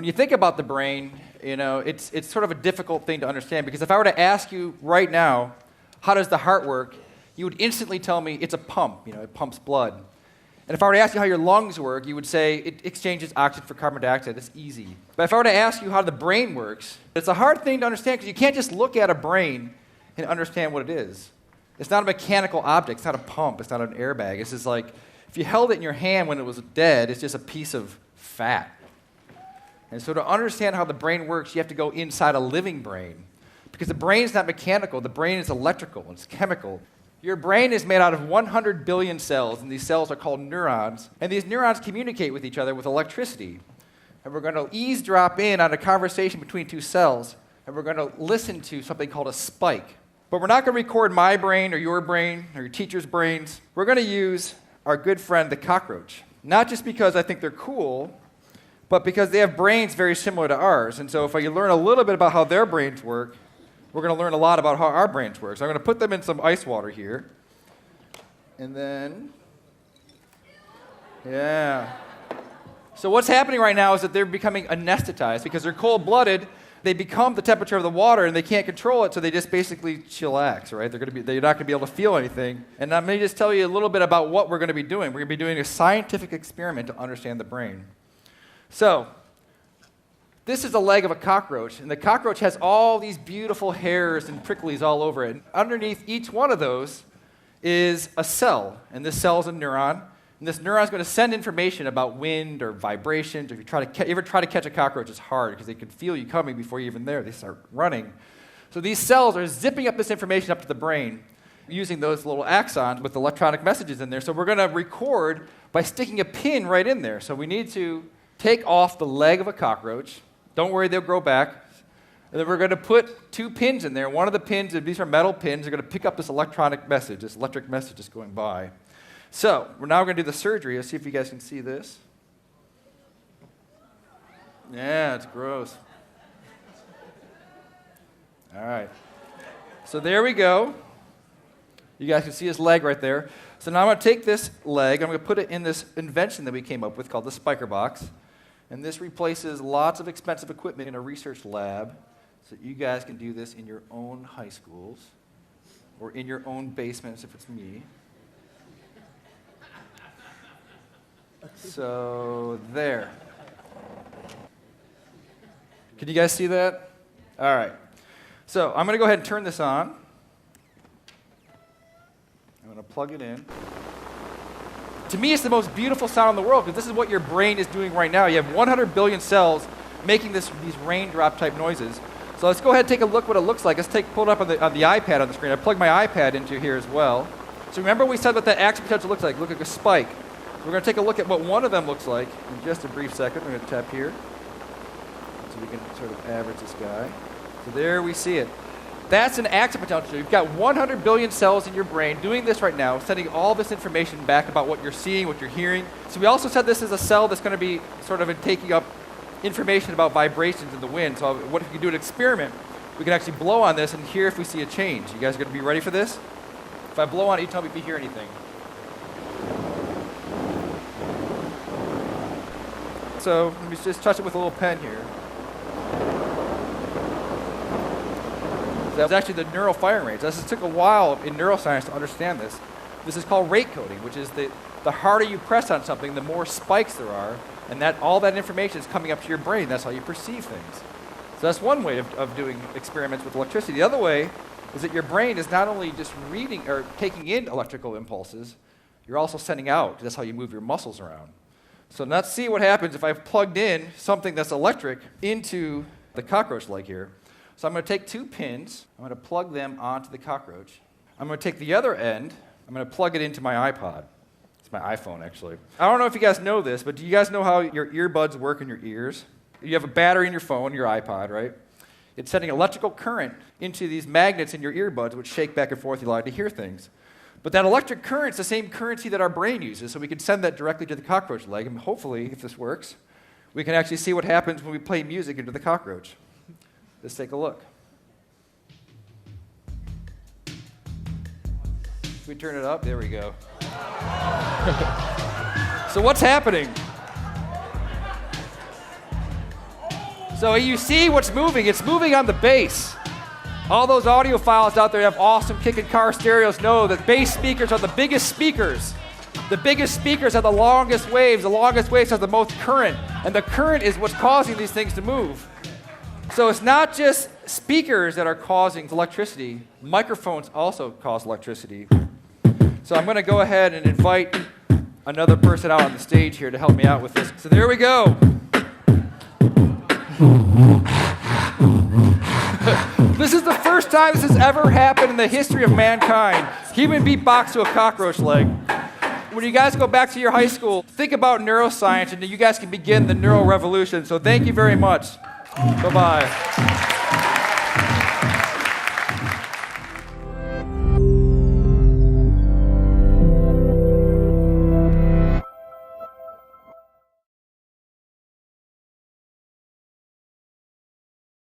When you think about the brain, it's sort of a difficult thing to understand, because if I were to ask you right now, how does the heart work, you would instantly tell me it's a pump, it pumps blood. And if I were to ask you how your lungs work, you would say it exchanges oxygen for carbon dioxide. It's easy. But if I were to ask you how the brain works, it's a hard thing to understand, because you can't just look at a brain and understand what it is. It's not a mechanical object. It's not a pump. It's not an airbag. It's just like, if you held it in your hand when it was dead, it's just a piece of fat. And so to understand how the brain works, you have to go inside a living brain. Because the brain is not mechanical. The brain is electrical. It's chemical. Your brain is made out of 100 billion cells, and these cells are called neurons. And these neurons communicate with each other with electricity. And we're going to eavesdrop in on a conversation between two cells, and we're going to listen to something called a spike. But we're not going to record my brain or your teacher's brains. We're going to use our good friend, the cockroach. Not just because I think they're cool, but because they have brains very similar to ours. And so if you learn a little bit about how their brains work, we're going to learn a lot about how our brains work. So I'm going to put them in some ice water here. And then, yeah. So what's happening right now is that they're becoming anesthetized. Because they're cold-blooded, they become the temperature of the water, and they can't control it, so they just basically chillax, right? They're not going to be able to feel anything. And I'm going to just tell you a little bit about what we're going to be doing. We're going to be doing a scientific experiment to understand the brain. So, this is the leg of a cockroach, and the cockroach has all these beautiful hairs and pricklies all over it. And underneath each one of those is a cell, and this cell is a neuron. And this neuron is going to send information about wind or vibrations. If you ever try to catch a cockroach, it's hard because they can feel you coming before you're even there. They start running. So these cells are zipping up this information up to the brain using those little axons with electronic messages in there. So we're going to record by sticking a pin right in there. So we need to take off the leg of a cockroach. Don't worry, they'll grow back. And then we're going to put 2 pins in there. One of the pins, these are metal pins, are going to pick up this electric message is going by. So, we're now going to do the surgery. Let's see if you guys can see this. Yeah, it's gross. All right. So there we go. You guys can see his leg right there. So now I'm going to take this leg, I'm going to put it in this invention that we came up with called the spiker box. And this replaces lots of expensive equipment in a research lab, so that you guys can do this in your own high schools or in your own basements if it's me. So there. Can you guys see that? All right. So I'm going to go ahead and turn this on. I'm going to plug it in. To me, it's the most beautiful sound in the world, because this is what your brain is doing right now. You have 100 billion cells making these raindrop type noises. So let's go ahead and take a look what it looks like. Let's pull it up on the iPad on the screen. I plugged my iPad into here as well. So remember we said what that action potential looks like. Look like a spike. So we're going to take a look at what one of them looks like in just a brief second. We're going to tap here so we can sort of average this guy. So there we see it. That's an action potential. You've got 100 billion cells in your brain doing this right now, sending all this information back about what you're seeing, what you're hearing. So we also said this is a cell that's going to be sort of taking up information about vibrations in the wind. So what if you do an experiment? We can actually blow on this and hear if we see a change. You guys are going to be ready for this? If I blow on it, you tell me if you hear anything. So let me just touch it with a little pen here. That was actually the neural firing rates. This took a while in neuroscience to understand this. This is called rate coding, which is the harder you press on something, the more spikes there are, and all that information is coming up to your brain. That's how you perceive things. So that's one way of doing experiments with electricity. The other way is that your brain is not only just reading or taking in electrical impulses, you're also sending out. That's how you move your muscles around. So let's see what happens if I've plugged in something that's electric into the cockroach leg here. So I'm going to take 2 pins, I'm going to plug them onto the cockroach. I'm going to take the other end, I'm going to plug it into my iPod. It's my iPhone, actually. I don't know if you guys know this, but do you guys know how your earbuds work in your ears? You have a battery in your phone, your iPod, right? It's sending electrical current into these magnets in your earbuds, which shake back and forth. You like to hear things. But that electric current's the same currency that our brain uses, so we can send that directly to the cockroach leg, and hopefully, if this works, we can actually see what happens when we play music into the cockroach. Let's take a look. If we turn it up, there we go. So what's happening? So you see what's moving. It's moving on the bass. All those audiophiles out there that have awesome kicking car stereos know that bass speakers are the biggest speakers. The biggest speakers have the longest waves. The longest waves have the most current. And the current is what's causing these things to move. So it's not just speakers that are causing electricity. Microphones also cause electricity. So I'm going to go ahead and invite another person out on the stage here to help me out with this. So there we go. This is the first time this has ever happened in the history of mankind. Human beatbox to a cockroach leg. When you guys go back to your high school, think about neuroscience and you guys can begin the neural revolution. So thank you very much. Bye-bye.